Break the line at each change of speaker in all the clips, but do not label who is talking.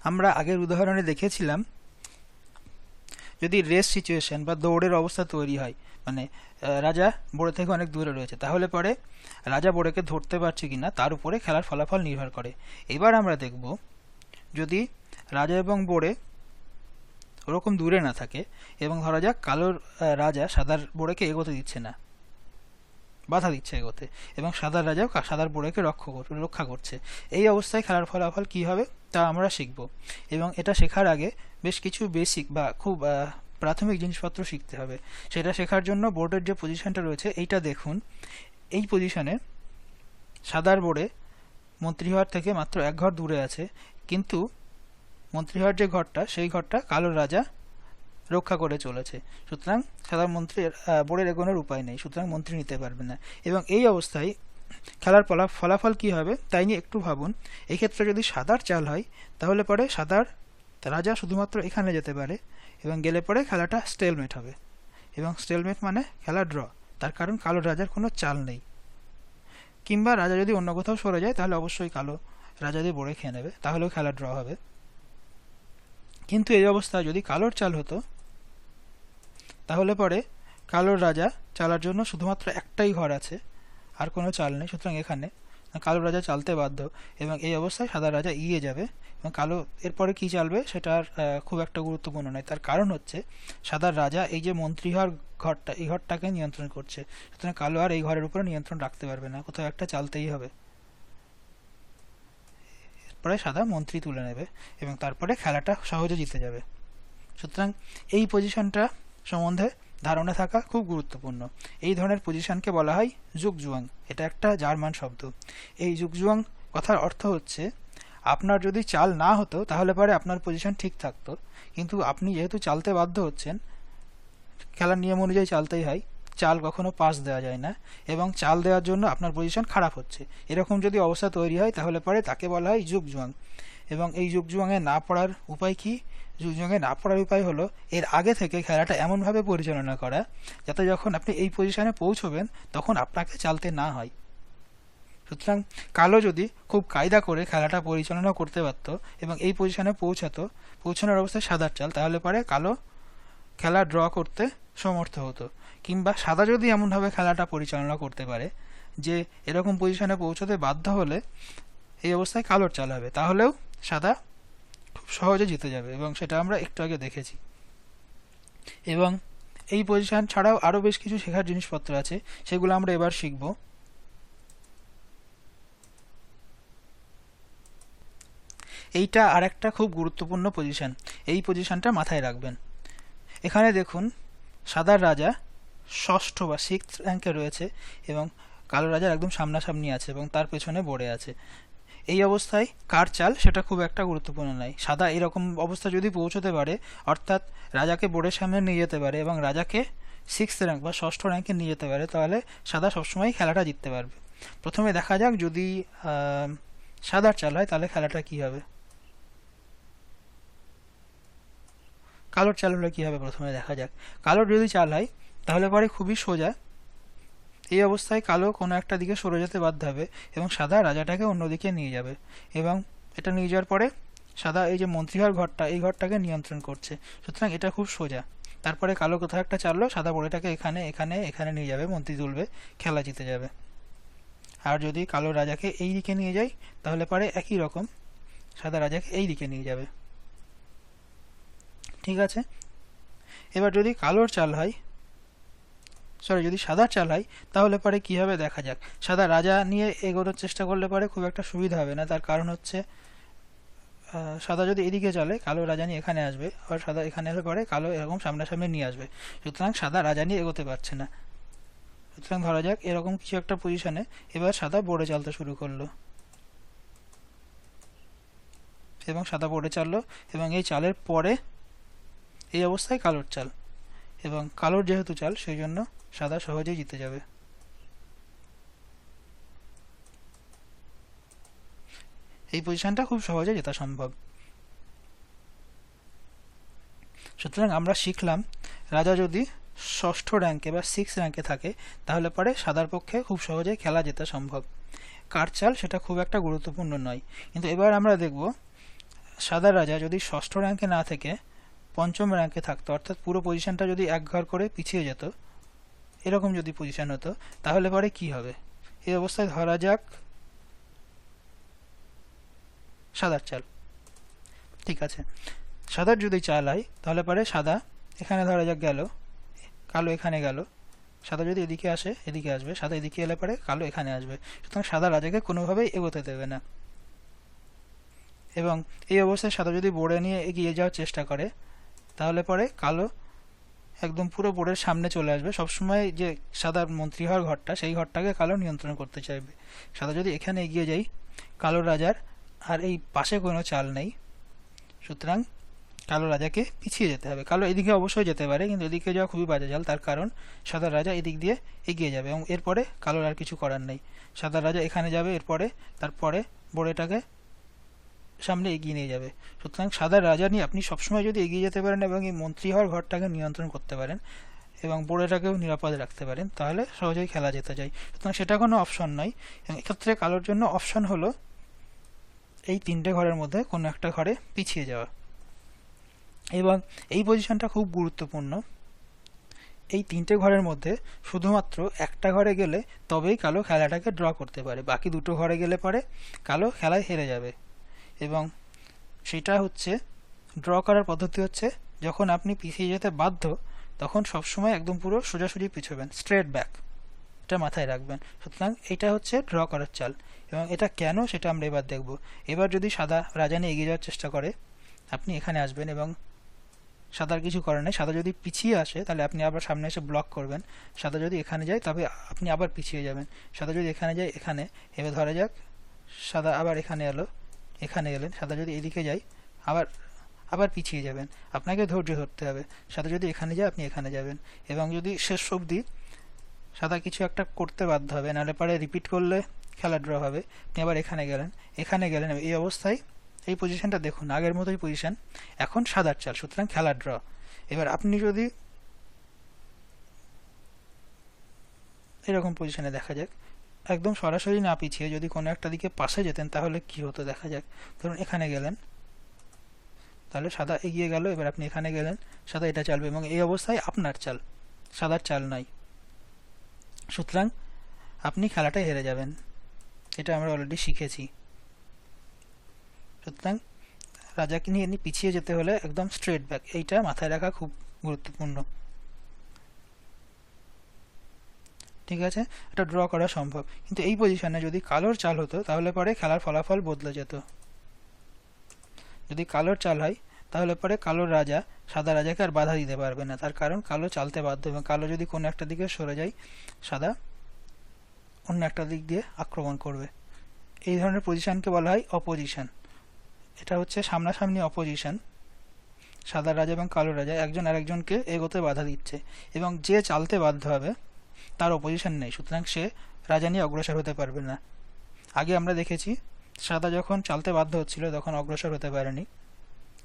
আমরা আগের উদাহরণে দেখেছিলাম যদি রেস সিচুয়েশন বা দৌড়ের অবস্থা তৈরি হয়, মানে রাজা বোড়ে থেকে অনেক দূরে রয়েছে, তাহলে পরে রাজা বোড়েকে ধরতে পারছে কিনা তার উপরে খেলার ফলাফল নির্ভর করে। এবার আমরা দেখব যদি রাজা এবং বোড়ে ওরকম দূরে না থাকে এবং ধরা যাক কালোর রাজা সাদার বোড়েকে এগোতে দিচ্ছে না, বাধা দিচ্ছে এগোতে, এবং সাদার রাজাও সাদার বোড়েকে রক্ষা করছে, এই অবস্থায় খেলার ফলাফল কী হবে তা আমরা শিখব। এবং এটা শেখার আগে বেশ কিছু বেসিক বা খুব প্রাথমিক জিনিসপত্র শিখতে হবে। সেটা শেখার জন্য বোর্ডের যে পজিশনটা রয়েছে এইটা দেখুন। এই পজিশনে সাদার বোর্ডে মন্ত্রী হওয়ার থেকে মাত্র এক ঘর দূরে আছে, কিন্তু মন্ত্রী হওয়ার যে ঘরটা সেই ঘরটা কালোর রাজা রক্ষা করে চলেছে। সুতরাং সাধারণ মন্ত্রীর বোর্ডের এগোনোর উপায় নেই, সুতরাং মন্ত্রী নিতে পারবে না। এবং এই অবস্থায় খেলার ফলাফল কী হবে তাই নিয়ে একটু ভাবুন। এই ক্ষেত্রে যদি সাদার চাল হয় তাহলে পরে সাদার রাজা শুধুমাত্র এখানে যেতে পারে, এবং গেলে পরে খেলাটা স্টেলমেট হবে, এবং স্টেলমেট মানে খেলা ড্র, তার কারণ কালো রাজার কোনো চাল নেই। কিংবা রাজা যদি অন্য কোথাও সরে যায় তাহলে অবশ্যই কালো রাজা দিয়ে বোড়ে খেয়ে নেবে, তাহলেও খেলা ড্র হবে। কিন্তু এই অবস্থায় যদি কালোর চাল হতো তাহলে পরে কালোর রাজা চালার জন্য শুধুমাত্র একটাই ঘর আছে, আর কোনো চাল নেই, সুতরাং এখানে কালো রাজা চালতে বাধ্য, এবং এই অবস্থায় সাদা রাজা ইয়ে যাবে, এবং কালো এরপরে কি চালবে সেটা আর খুব একটা গুরুত্বপূর্ণ নয়। তার কারণ হচ্ছে সাদার রাজা এই যে মন্ত্রী হওয়ার ঘরটা, এই ঘরটাকে নিয়ন্ত্রণ করছে, সুতরাং কালো আর এই ঘরের উপরে নিয়ন্ত্রণ রাখতে পারবে না, কোথাও একটা চালতেই হবে। এরপরে সাদা মন্ত্রী তুলে নেবে এবং তারপরে খেলাটা সহজে জিতে যাবে। সুতরাং এই পজিশনটা সম্বন্ধে ধারণা থাকা খুব গুরুত্বপূর্ণ। এই ধরনের পজিশনকে বলা হয় জুগজুয়াং, এটা একটা জার্মান শব্দ। এই জুগজুয়াং কথার অর্থ হচ্ছে আপনার যদি চাল না হতো তাহলে পরে আপনার পজিশন ঠিক থাকতো, কিন্তু আপনি যেহেতু চালতে বাধ্য হচ্ছেন, খেলার নিয়ম অনুযায়ী চালতেই হয়, চাল কখনো পাস দেওয়া যায় না, এবং চাল দেওয়ার জন্য আপনার পজিশন খারাপ হচ্ছে, এরকম যদি অবস্থা তৈরি হয় তাহলে পরে তাকে বলা হয় জুগজুয়াং। এবং এই জুগজুয়াংয়ে না পড়ার উপায় কি? জুগজুয়াংয়ে না পড়ার উপায় হলো এর আগে থেকে খেলাটা এমনভাবে পরিচালনা করা যাতে যখন আপনি এই পজিশনে পৌঁছবেন তখন আপনাকে চালতে না হয়। সুতরাং কালো যদি খুব কায়দা করে খেলাটা পরিচালনা করতে পারত এবং এই পজিশনে পৌঁছানোর অবস্থায় সাদার চাল, তাহলে পরে কালো খেলা ড্র করতে সমর্থ হতো। কিংবা সাদা যদি এমনভাবে খেলাটা পরিচালনা করতে পারে যে এরকম পজিশনে পৌঁছতে বাধ্য হলে এই অবস্থায় কালোর চাল হবে, তাহলেও সাদা খুব সহজে জিতে যাবে, এবং সেটা আমরা একটু আগে দেখেছি। এবং এই পজিশন ছাড়াও আরও বেশ কিছু শেখার জিনিসপত্র আছে, সেগুলো আমরা এবার শিখব। এইটা আর একটা খুব গুরুত্বপূর্ণ পজিশন, এই পজিশনটা মাথায় রাখবেন। এখানে দেখুন সাদার রাজা ষষ্ঠ বা সিক্সথ র্যাঙ্কে রয়েছে এবং কালো রাজার একদম সামনাসামনি আছে এবং তার পেছনে বোড়ে আছে। এই অবস্থায় কার চাল সেটা খুব একটা গুরুত্বপূর্ণ নয়। সাদা এরকম অবস্থা যদি পৌঁছতে পারে, অর্থাৎ রাজাকে বোর্ডের সামনে নিয়ে যেতে পারে এবং রাজাকে সিক্সথ র্যাঙ্ক বা ষষ্ঠ র্যাঙ্কে নিয়ে যেতে পারে, তাহলে সাদা সবসময় খেলাটা জিততে পারবে। প্রথমে দেখা যাক যদি সাদার চাল হয় তাহলে খেলাটা কী হবে। কালোর চাল হলে কী হবে প্রথমে দেখা যাক। কালোর যদি চাল হয় তাহলে পরে খুবই সোজা, এই অবস্থায় কালো কোনো একটা দিকে সরে যেতে বাধ্য হবে এবং সাদা রাজাটাকে অন্যদিকে নিয়ে যাবে, এবং এটা নিয়ে যাওয়ার পরে সাদা এই যে মন্ত্রী হওয়ার ঘরটা, এই ঘরটাকে নিয়ন্ত্রণ করছে, সুতরাং এটা খুব সোজা। তারপরে কালো কোথাও একটা চাললো, সাদা বোড়েটাকে এখানে এখানে এখানে নিয়ে যাবে, মন্ত্রী তুলবে, খেলা জিতে যাবে। আর যদি কালো রাজাকে এই দিকে নিয়ে যায় তাহলে পরে একই রকম সাদা রাজাকে এই দিকে নিয়ে যাবে। ঠিক আছে, এবার যদি কালোর চাল হয়, যদি সাদার চাল হয় তাহলে পরে কী হবে দেখা যাক। সাদা রাজা নিয়ে এগোনোর চেষ্টা করলে পরে খুব একটা সুবিধা হবে না, তার কারণ হচ্ছে সাদা যদি এদিকে চলে কালো রাজা নিয়ে এখানে আসবে, আর সাদা এখানে এলে পরে কালো এরকম সামনাসামনি নিয়ে আসবে, সুতরাং সাদা রাজা নিয়ে এগোতে পারছে না। সুতরাং ধরা যাক এরকম কিছু একটা পজিশনে এবার সাদা বোর্ডে চালতে শুরু করলো, এবং সাদা বোর্ডে চাললো, এবং এই চালের পরে এই অবস্থায় কালোর চাল, এবং কালোর যেহেতু চাল সেই জন্য সাদা সহজেই জিতে যাবে। এই পজিশনটা খুব সহজে জেতা সম্ভব। সুতরাং আমরা শিখলাম রাজা যদি ষষ্ঠ র্যাঙ্কে বা সিক্স র্যাঙ্কে থাকে তাহলে পরে সাদার পক্ষে খুব সহজে খেলা জেতা সম্ভব। কার চাল সেটা খুব একটা গুরুত্বপূর্ণ নয়। কিন্তু এবার আমরা দেখব সাদা রাজা যদি ষষ্ঠ র্যাঙ্কে না থেকে পঞ্চম র্যাঙ্কে থাকতো, অর্থাৎ পুরো পজিশনটা যদি এক ঘর করে পিছিয়ে যেত, এরকম যদি পজিশন হতো, তাহলে পরে কি হবে? এই অবস্থায় ধরা যাক সাদার চাল, ঠিক আছে। সাদার যদি চাল হয় তাহলে পরে সাদা এখানে ধরা যাক গেল, কালো এখানে গেল, সাদা যদি এদিকে আসে এদিকে আসবে, সাদা এদিকে এলে পরে কালো এখানে আসবে। সুতরাং সাদা রাজাকে কোনোভাবেই এগোতে দেবে না। এবং এই অবস্থায় সাদা যদি বোর্ডে নিয়ে এগিয়ে যাওয়ার চেষ্টা করে, তাহলে পরে কালো একদম পুরো বোর্ডের সামনে চলে আসবে। সবসময় যে সাদার মন্ত্রী হওয়ার ঘরটা, সেই ঘরটাকে কালো নিয়ন্ত্রণ করতে চাইবে। সাদা যদি এখানে এগিয়ে যায়, কালো রাজার আর এই পাশে কোনো চাল নেই, সুতরাং কালো রাজাকে পিছিয়ে যেতে হবে। কালো এদিকে অবশ্যই যেতে পারে, কিন্তু এদিকে যাওয়া খুবই বাজে চাল, তার কারণ সাদা রাজা এদিক দিয়ে এগিয়ে যাবে এবং এরপরে কালোর আর কিছু করার নেই। সাদা রাজা এখানে যাবে, এরপরে তারপরে বোর্ডেটাকে সামনে এগিয়ে নিয়ে যাবে। সুতরাং সাদা রাজা নিয়ে আপনি সবসময় যদি এগিয়ে যেতে পারেন এবং এই মন্ত্রী হওয়ার ঘরটাকে নিয়ন্ত্রণ করতে পারেন এবং বোর্ডেটাকেও নিরাপদ রাখতে পারেন, তাহলে সহজেই খেলা যেতে যায়। সুতরাং সেটা কোনো অপশন নয়। এবং এক্ষেত্রে কালোর জন্য অপশন হলো এই তিনটে ঘরের মধ্যে কোনো একটা ঘরে পিছিয়ে যাওয়া। এবং এই পজিশনটা খুব গুরুত্বপূর্ণ। এই তিনটে ঘরের মধ্যে শুধুমাত্র একটা ঘরে গেলে তবেই কালো খেলাটাকে ড্র করতে পারে, বাকি দুটো ঘরে গেলে পরে কালো খেলায় হেরে যাবে। এবং সেটা হচ্ছে, ড্র করার পদ্ধতি হচ্ছে, যখন আপনি পিছিয়ে যেতে বাধ্য তখন সবসময় একদম পুরো সোজাসুজি পিছবেন, স্ট্রেট ব্যাক, এটা মাথায় রাখবেন। সুতরাং এটা হচ্ছে ড্র করার চাল। এবং এটা কেন সেটা আমরা এবার দেখব। এবার যদি সাদা রাজা নিয়ে এগিয়ে যাওয়ার চেষ্টা করে, আপনি এখানে আসবেন এবং সাদার কিছু করার নেই। সাদা যদি পিছিয়ে আসে তাহলে আপনি আবার সামনে এসে ব্লক করবেন। সাদা যদি এখানে যায় তবে আপনি আবার পিছিয়ে যাবেন। সাদা যদি এখানে যায়, এখানে, এবার ধরা যাক সাদা আবার এখানে এলো, এখানে এলেন। সাদা যদি এদিকে যায়, আবার আবার পিছিয়ে যাবেন। আপনাকে ধৈর্য ধরতে হবে। সাদা যদি এখানে যায়, আপনি এখানে যাবেন। এবং যদি শেষ অবধি সাদা কিছু একটা করতে বাধ্য হবে, নাহলে পরে রিপিট করলে খেলা ড্র হবে। আপনি আবার এখানে গেলেন, এখানে গেলেন। এই অবস্থায় এই পজিশনটা দেখুন, আগের মতোই পজিশন, এখন সাদার চাল, সুতরাং খেলা ড্র। এবার আপনি যদি এরকম পজিশনে দেখা যাক, একদম সরাসরি না পিছিয়ে যদি কোনো একটা দিকে পাশে যেতেন তাহলে কি হতো দেখা যাক। ধরুন এখানে গেলেন, তাহলে সাদা এগিয়ে গেল, এবার আপনি এখানে গেলেন, সাদা এটা চালবে এবং এই অবস্থায় আপনার চাল, সাদার চাল নাই। সুতরাং আপনি খেলাটা হেরে যাবেন, এটা আমরা অলরেডি শিখেছি। সুতরাং রাজাকে নিয়ে পিছিয়ে যেতে হলে একদম স্ট্রেট ব্যাক, এইটা মাথায় রাখা খুব গুরুত্বপূর্ণ। ঠিক আছে, এটা ড্র করা সম্ভব। কিন্তু এই পজিশনে যদি কালোর চাল হতো তাহলে পরে খেলার ফলাফল বদলে যেত। যদি কালোর চাল হয় তাহলে পরে কালোর রাজা সাদা রাজাকে আর বাধা দিতে পারবে না, তার কারণ কালো চালতে বাধ্য। এবং কালো যদি কোনো একটা দিকে সরে যায়, সাদা অন্য একটা দিক দিয়ে আক্রমণ করবে। এই ধরনের পজিশনকে বলা হয় অপোজিশন। এটা হচ্ছে সামনাসামনি অপোজিশন। সাদা রাজা এবং কালো রাজা একজন আরেকজনকে এগোতে বাধা দিচ্ছে এবং যে চালতে বাধ্য হবে তার অপোজিশন নেই, সুতরাং সে রাজা নিয়ে অগ্রসর হতে পারবে না। আগে আমরা দেখেছি সাদা যখন চালতে বাধ্য হচ্ছিল তখন অগ্রসর হতে পারেনি,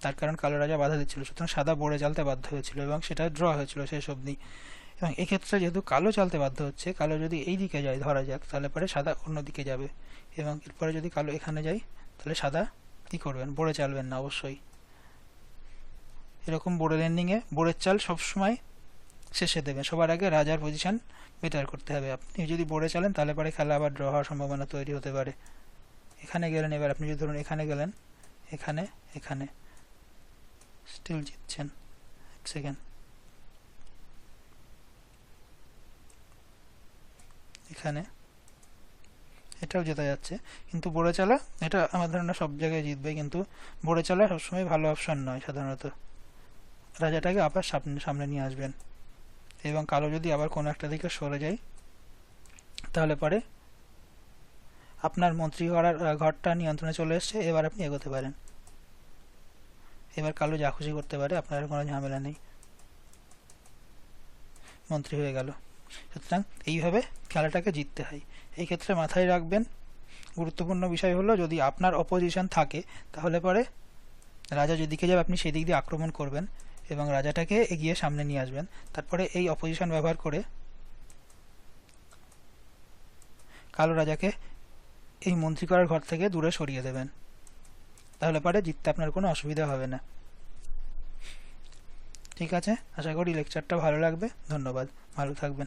তার কারণ কালো রাজা বাধা দিচ্ছিল। সুতরাং সাদা বোর্ডে চালতে বাধ্য হয়েছিল এবং সেটা ড্র হয়েছিল শেষ অবধি। এবং এক্ষেত্রে যেহেতু কালো চালতে বাধ্য হচ্ছে, কালো যদি এই দিকে যায় ধরা যাক, তাহলে পরে সাদা অন্য দিকে যাবে। এবং এরপরে যদি কালো এখানে যায়, তাহলে সাদা কী করবেন? বোর্ডে চালবেন না অবশ্যই। এরকম বোর্ডের এন্ডিংয়ে বোর্ডের চাল সবসময় শেষে দেবেন, সবার আগে রাজার পজিশন বেটার করতে হবে। আপনি যদি বোর্ডে চালেন তাহলে পরে খেলা আবার ড্র হওয়ার সম্ভাবনা তৈরি হতে পারে। এখানে গেলেন, এবার আপনি যদি ধরুন এখানে গেলেন, এখানে, এখানে, স্টিল জিতছেন। এক সেকেন্ড, এখানে, এটাও জেতা যাচ্ছে। কিন্তু বোর্ডে চালা, এটা আমার ধারণা সব জায়গায় জিতবে, কিন্তু বোর্ডে চালা সবসময় ভালো অপশন নয়। সাধারণত রাজাটাকে আবার সামনে সামনে নিয়ে আসবেন এবং কালো যদি আবার কোনো একটা দিকে সরে যায় তাহলে পরে আপনার মন্ত্রী ঘরটা নিয়ন্ত্রণে চলে এসছে, এবার আপনি এগোতে পারেন। এবার কালো যা খুশি করতে পারে, আপনার কোনো ঝামেলা নেই, মন্ত্রী হয়ে গেল। সুতরাং এইভাবে খেলাটাকে জিততে হয়। এই ক্ষেত্রে মাথায় রাখবেন, গুরুত্বপূর্ণ বিষয় হলো যদি আপনার অপোজিশন থাকে তাহলে পরে রাজা যেদিকে যাবে আপনি সেই দিক দিয়ে আক্রমণ করবেন এবং রাজাটাকে এগিয়ে সামনে নিয়ে আসবেন। তারপরে এই অপোজিশন ব্যবহার করে কালো রাজাকে এই মন্ত্রী করার ঘর থেকে দূরে সরিয়ে দেবেন। তাহলে পরে জিততে আপনার কোনো অসুবিধা হবে না। ঠিক আছে, আশা করি লেকচারটা ভালো লাগবে। ধন্যবাদ, ভালো থাকবেন।